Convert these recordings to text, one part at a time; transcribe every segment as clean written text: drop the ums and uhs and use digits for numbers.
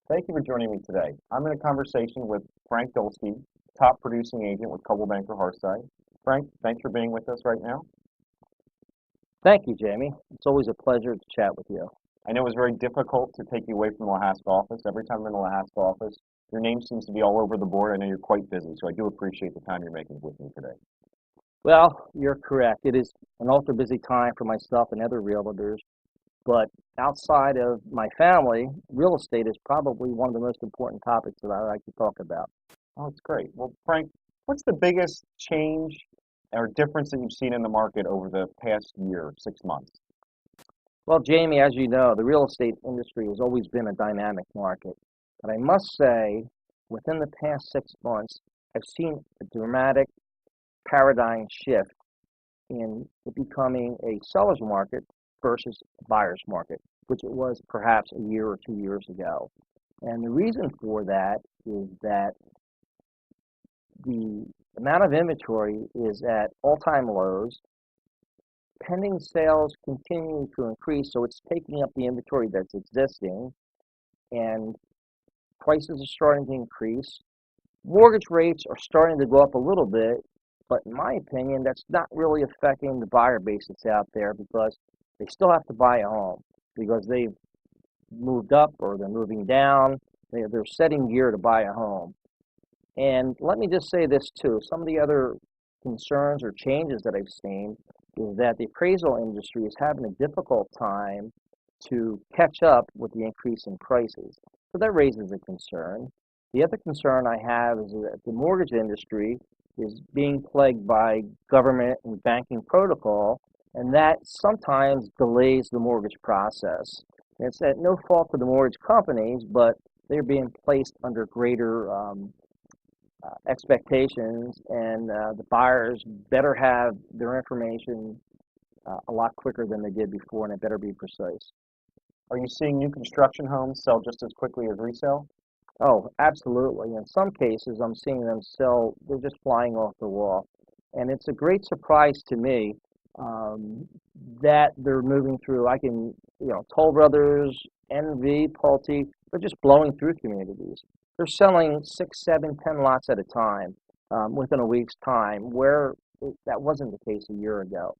Thank you for joining me today. I'm in a conversation with Frank Dolski, top producing agent with Coldwell Hearthside. Frank, thanks for being with us right now. Thank you, Jamie. It's always a pleasure to chat with you. I know it was very difficult to take you away from the Lahaska office. Every time I'm in the Lahaska office, your name seems to be all over the board. I know you're quite busy, so I do appreciate the time you're making with me today. Well, you're correct. It is an ultra busy time for myself and other realtors, but outside of my family, real estate is probably one of the most important topics that I like to talk about. Oh, that's great. Well, Frank, what's the biggest change or difference that you've seen in the market over the past year, 6 months? Well, Jamie, as you know, the real estate industry has always been a dynamic market. But I must say, within the past 6 months, I've seen a dramatic paradigm shift in it becoming a seller's market versus a buyer's market, which it was perhaps a year or 2 years ago. And the reason for that is that the amount of inventory is at all-time lows. Pending sales continue to increase, so it's taking up the inventory that's existing, and prices are starting to increase. Mortgage rates are starting to go up a little bit, but in my opinion, that's not really affecting the buyer base that's out there because they still have to buy a home because they've moved up or they're moving down. They're setting gear to buy a home. And let me just say this too. Some of the other concerns or changes that I've seen is that the appraisal industry is having a difficult time to catch up with the increase in prices. So that raises a concern. The other concern I have is that the mortgage industry is being plagued by government and banking protocol, and that sometimes delays the mortgage process. And it's at no fault of the mortgage companies, but they're being placed under greater expectations, and the buyers better have their information a lot quicker than they did before, and it better be precise. Are you seeing new construction homes sell just as quickly as resale? Oh, absolutely. In some cases, I'm seeing them sell, they're just flying off the wall. And it's a great surprise to me um, that they're moving through. Toll Brothers, NV, Pulte, they're just blowing through communities. They're selling 6, 7, 10 lots at a time within a week's time, where that wasn't the case a year ago.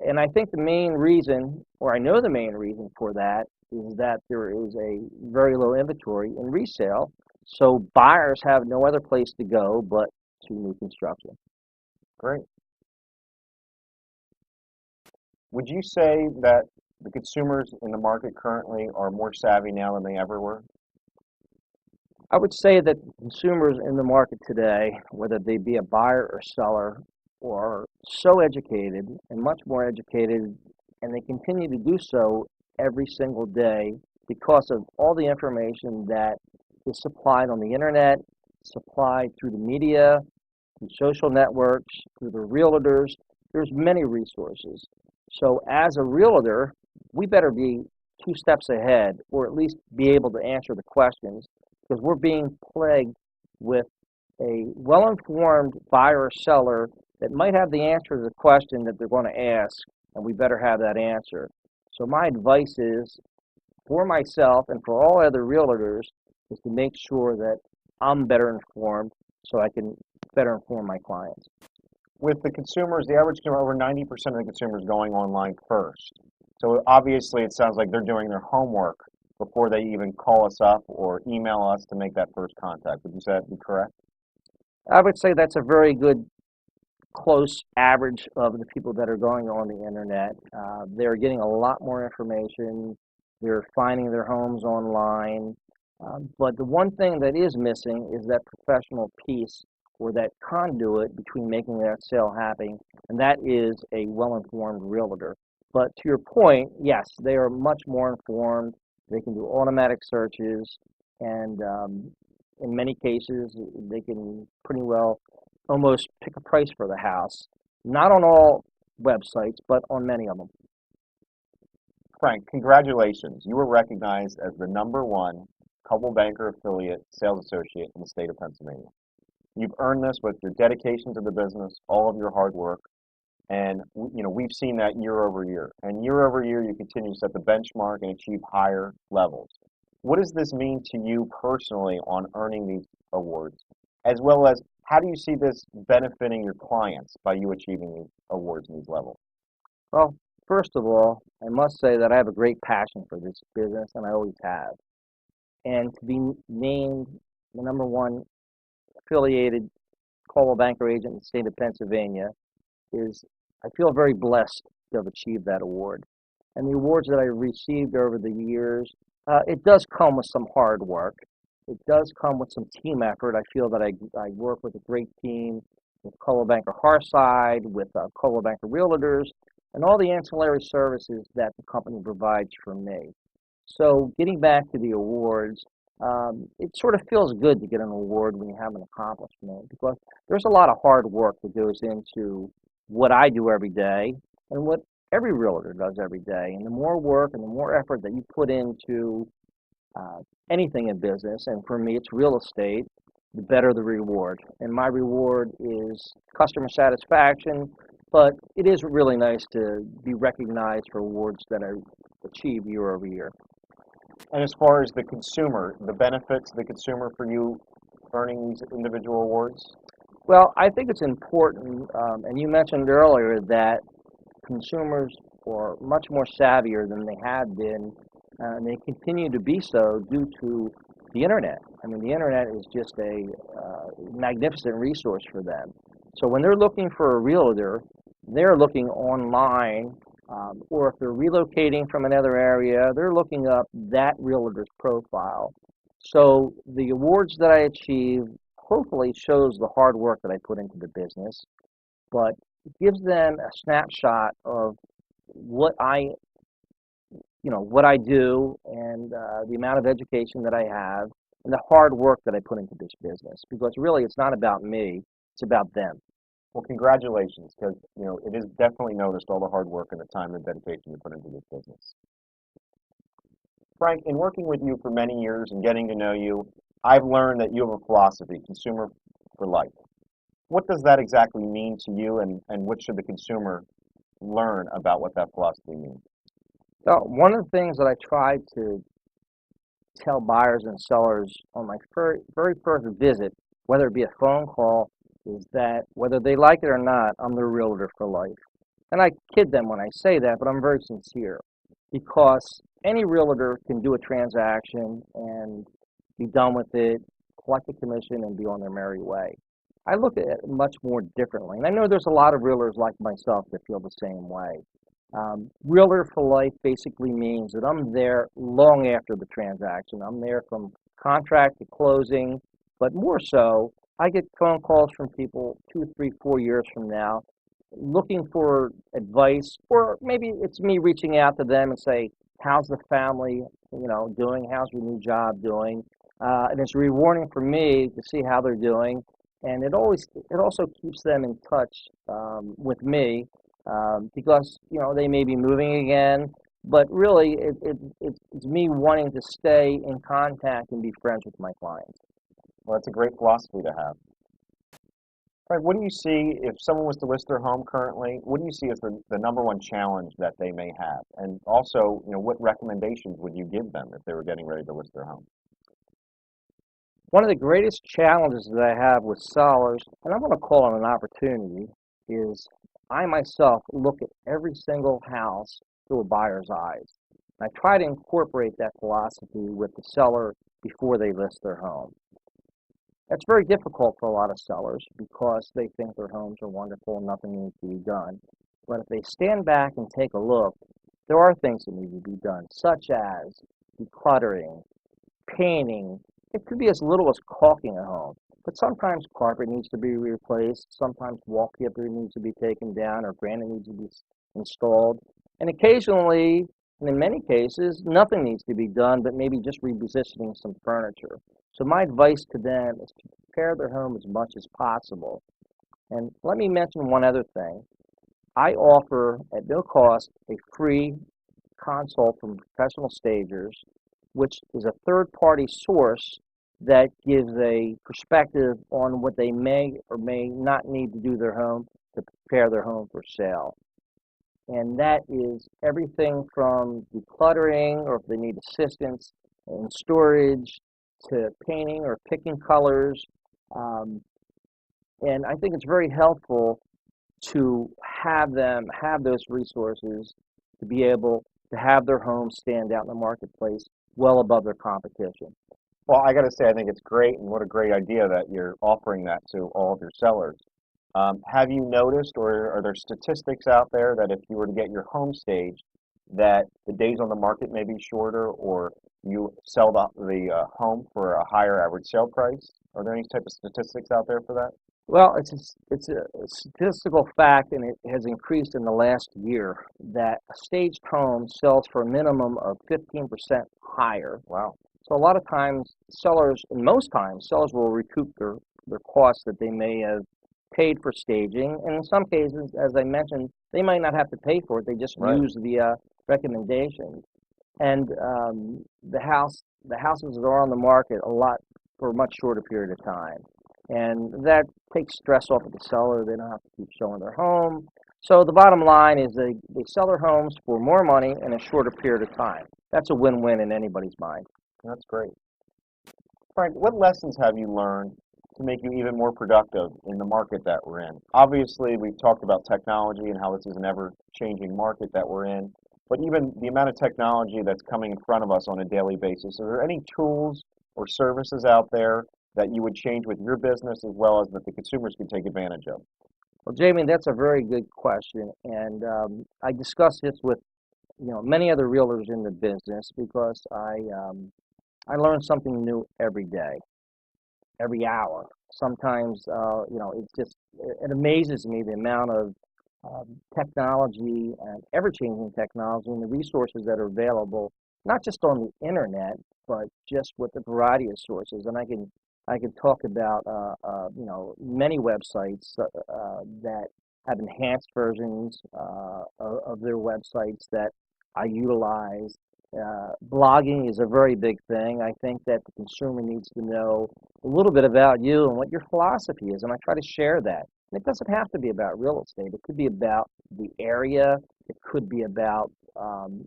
And I think the main reason, or I know the main reason for that, is that there is a very low inventory in resale, so buyers have no other place to go but to new construction. Great. Would you say that the consumers in the market currently are more savvy now than they ever were? I would say that consumers in the market today, whether they be a buyer or seller, are so educated and much more educated, and they continue to do so every single day because of all the information that is supplied on the internet, supplied through the media, through social networks, through the realtors. There's many resources. So as a realtor, we better be 2 steps ahead, or at least be able to answer the questions, because we're being plagued with a well-informed buyer or seller that might have the answer to the question that they're going to ask, and we better have that answer. So my advice is, for myself and for all other realtors, is to make sure that I'm better informed so I can better inform my clients. With the consumers, the average consumer, over 90% of the consumers going online first. So obviously it sounds like they're doing their homework before they even call us up or email us to make that first contact. Would you say that be correct? I would say that's a very good close average of the people that are going on the internet. They're getting a lot more information. They're finding their homes online. But the one thing that is missing is that professional piece or that conduit between making that sale happen, and that is a well-informed realtor. But to your point, yes, they are much more informed. They can do automatic searches, and in many cases, they can pretty well almost pick a price for the house. Not on all websites, but on many of them. Frank, congratulations. You were recognized as the #1 Coldwell Banker affiliate sales associate in the state of Pennsylvania. You've earned this with your dedication to the business, all of your hard work, and we've seen that year over year. And year over year, you continue to set the benchmark and achieve higher levels. What does this mean to you personally on earning these awards? As well as how do you see this benefiting your clients by you achieving these awards and these levels? Well, first of all, I must say that I have a great passion for this business, and I always have. And to be named the number one affiliated Coldwell banker agent in the state of Pennsylvania is, I feel very blessed to have achieved that award. And the awards that I received over the years, it does come with some hard work. It does come with some team effort. I feel that I work with a great team with Coldwell banker Hearthside, with Coldwell banker Realtors, and all the ancillary services that the company provides for me. So getting back to the awards, it sort of feels good to get an award when you have an accomplishment because there's a lot of hard work that goes into what I do every day and what every realtor does every day. And the more work and the more effort that you put into uh, anything in business, and for me it's real estate, the better the reward. And my reward is customer satisfaction, but it is really nice to be recognized for awards that I achieve year over year. And as far as the consumer, the benefits to the consumer for you earning these individual awards? Well, I think it's important, and you mentioned earlier that consumers are much more savvier than they have been, and they continue to be so due to the internet. I mean, the internet is just a magnificent resource for them. So when they're looking for a realtor, they're looking online, or if they're relocating from another area, they're looking up that realtor's profile. So the awards that I achieve hopefully shows the hard work that I put into the business, but it gives them a snapshot of what what I do and the amount of education that I have and the hard work that I put into this business. Because really, it's not about me; it's about them. Well, congratulations, because it is definitely noticed all the hard work and the time and dedication you put into this business. Frank, in working with you for many years and getting to know you, I've learned that you have a philosophy, consumer for life. What does that exactly mean to you, and what should the consumer learn about what that philosophy means? So one of the things that I try to tell buyers and sellers on my very first visit, whether it be a phone call, is that whether they like it or not, I'm their realtor for life. And I kid them when I say that, but I'm very sincere because any realtor can do a transaction and be done with it, collect a commission, and be on their merry way. I look at it much more differently. And I know there's a lot of realtors like myself that feel the same way. Realtor for life basically means that I'm there long after the transaction. I'm there from contract to closing, but more so, I get phone calls from people 2, 3, 4 years from now looking for advice, or maybe it's me reaching out to them and say, "How's the family, doing? How's your new job doing?" And it's rewarding for me to see how they're doing, and it also keeps them in touch with me because they may be moving again, but really it's me wanting to stay in contact and be friends with my clients. Well, that's a great philosophy to have. Frank, what do you see if someone was to list their home currently? What do you see as the number one challenge that they may have? And also, what recommendations would you give them if they were getting ready to list their home? One of the greatest challenges that I have with sellers, and I'm going to call it an opportunity, is I myself look at every single house through a buyer's eyes. I try to incorporate that philosophy with the seller before they list their home. That's very difficult for a lot of sellers because they think their homes are wonderful and nothing needs to be done. But if they stand back and take a look, there are things that need to be done, such as decluttering, painting. It could be as little as caulking a home. But sometimes carpet needs to be replaced, sometimes wallpaper needs to be taken down, or granite needs to be installed. And occasionally, and in many cases, nothing needs to be done, but maybe just repositioning some furniture. So my advice to them is to prepare their home as much as possible. And let me mention one other thing. I offer, at no cost, a free consult from professional stagers, which is a third-party source that gives a perspective on what they may or may not need to do their home to prepare their home for sale. And that is everything from decluttering, or if they need assistance, and storage to painting or picking colors. Um, and I think it's very helpful to have them have those resources to be able to have their homes stand out in the marketplace well above their competition. Well, I got to say, I think it's great, and what a great idea that you're offering that to all of your sellers. Have you noticed, or are there statistics out there that if you were to get your home staged, that the days on the market may be shorter, or you sell the home for a higher average sale price? Are there any type of statistics out there for that? Well, it's a statistical fact, and it has increased in the last year, that a staged home sells for a minimum of 15% higher. Wow. So a lot of times, sellers, and most times, sellers will recoup their costs that they may have paid for staging, and in some cases, as I mentioned, they might not have to pay for it. They just Right. use the recommendations, and the houses are on the market a lot for a much shorter period of time, and that takes stress off of the seller. They don't have to keep showing their home. So the bottom line is they sell their homes for more money in a shorter period of time. That's a win-win in anybody's mind. That's great. Frank, what lessons have you learned to make you even more productive in the market that we're in? Obviously, we've talked about technology and how this is an ever-changing market that we're in, but even the amount of technology that's coming in front of us on a daily basis, are there any tools or services out there that you would change with your business as well as that the consumers can take advantage of? Well, Jamie, that's a very good question, and I discuss this with many other realtors in the business because I learn something new every day, every hour. Sometimes, it's just it amazes me the amount of technology and ever-changing technology and the resources that are available, not just on the internet, but just with a variety of sources. And I can talk about many websites that have enhanced versions of their websites that I utilize. Blogging is a very big thing. I think that the consumer needs to know a little bit about you and what your philosophy is, and I try to share that. And it doesn't have to be about real estate. It could be about the area. It could be about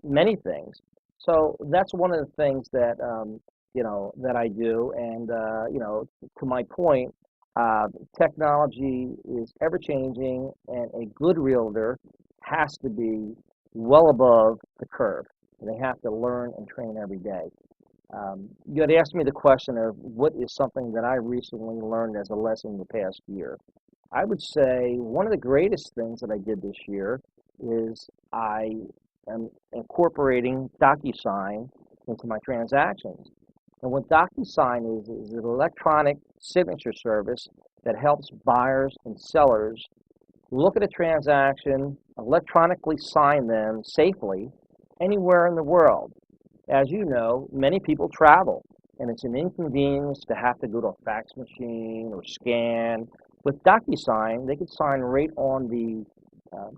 many things. So that's one of the things that that I do. And to my point, technology is ever changing, and a good realtor has to be well above the curve. And they have to learn and train every day. You had asked me the question of what is something that I recently learned as a lesson in the past year. I would say one of the greatest things that I did this year is I am incorporating DocuSign into my transactions. And what DocuSign is an electronic signature service that helps buyers and sellers look at a transaction, electronically sign them safely anywhere in the world. As you know, many people travel, and it's an inconvenience to have to go to a fax machine or scan. With DocuSign, they can sign right on the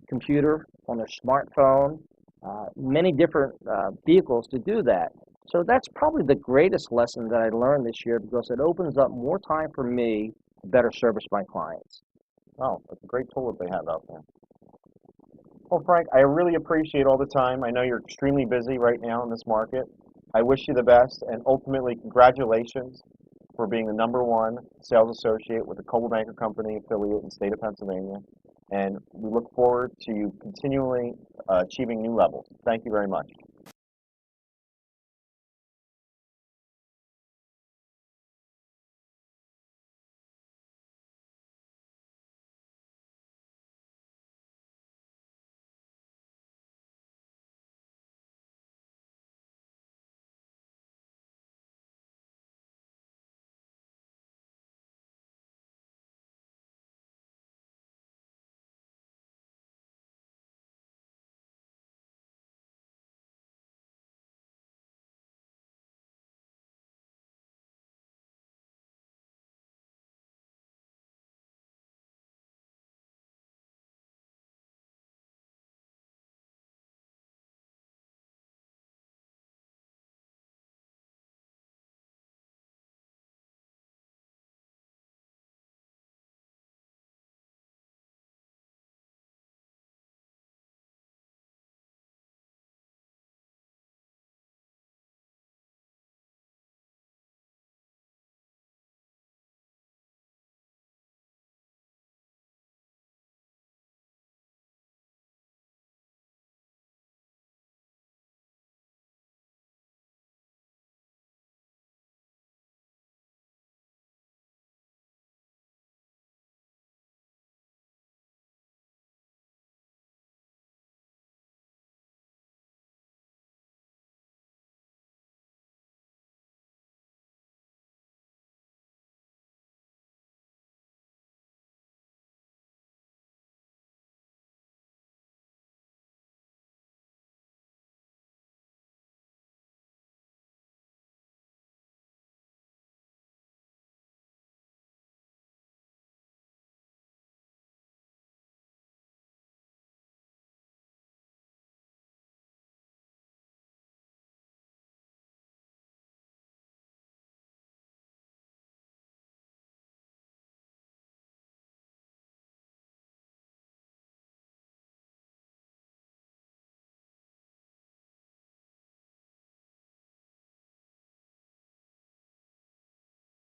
computer, on their smartphone, many different vehicles to do that. So that's probably the greatest lesson that I learned this year because it opens up more time for me to better service my clients. Oh, that's a great tool that they have out there. Well, Frank, I really appreciate all the time. I know you're extremely busy right now in this market. I wish you the best, and ultimately, congratulations for being the #1 sales associate with the Coldwell Banker Company affiliate in the state of Pennsylvania. And we look forward to you continually achieving new levels. Thank you very much.